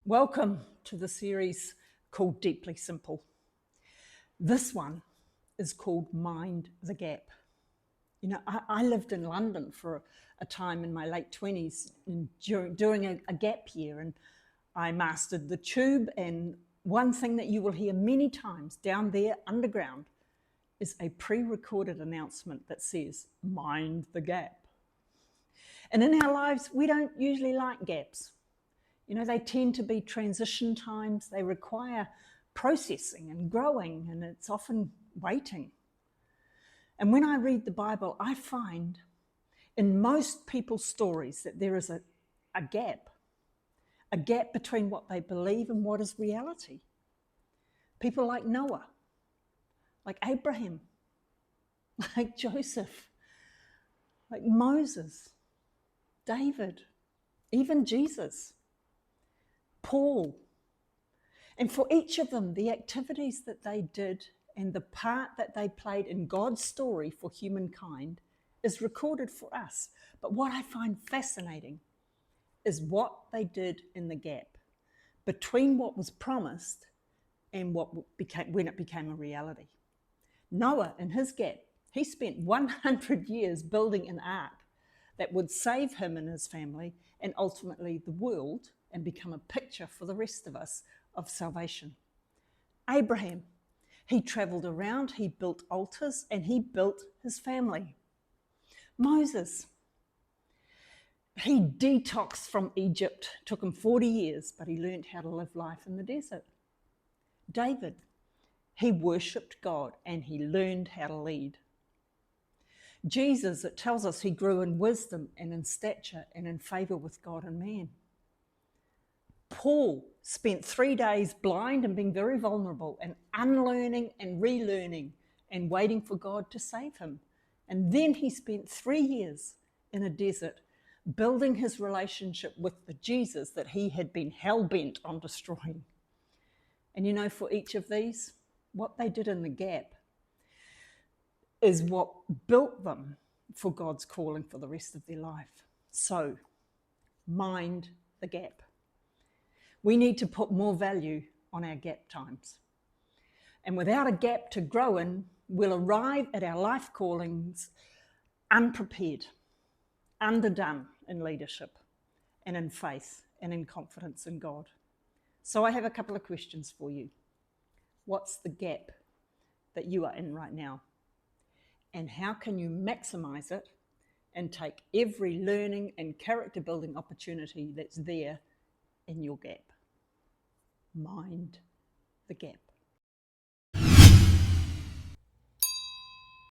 Welcome to the series called Deeply Simple. This one is called Mind the Gap. You know, I lived in London for a time in my late 20s doing a gap year, and I mastered the tube. And one thing that you will hear many times down there underground is a pre-recorded announcement that says, mind the gap. And in our lives, we don't usually like gaps. You know, they tend to be transition times. They require processing and growing, and it's often waiting. And when I read the Bible, I find in most people's stories that there is a gap between what they believe and what is reality. People like Noah, like Abraham, like Joseph, like Moses, David, even Jesus, Paul. And for each of them, the activities that they did and the part that they played in God's story for humankind is recorded for us. But what I find fascinating is what they did in the gap between what was promised and when it became a reality. Noah, in his gap, he spent 100 years building an ark that would save him and his family and ultimately the world, and become a picture for the rest of us of salvation. Abraham, he traveled around, he built altars, and he built his family. Moses, he detoxed from Egypt. Took him 40 years, but he learned how to live life in the desert. David, he worshipped God and he learned how to lead. Jesus, it tells us he grew in wisdom and in stature and in favor with God and man. Paul spent 3 days blind and being very vulnerable and unlearning and relearning and waiting for God to save him. And then he spent 3 years in a desert building his relationship with the Jesus that he had been hell-bent on destroying. And you know, for each of these, what they did in the gap is what built them for God's calling for the rest of their life. So, mind the gap. We need to put more value on our gap times. And without a gap to grow in, we'll arrive at our life callings unprepared, underdone in leadership and in faith and in confidence in God. So I have a couple of questions for you. What's the gap that you are in right now? And how can you maximize it and take every learning and character building opportunity that's there in your gap? Mind the gap.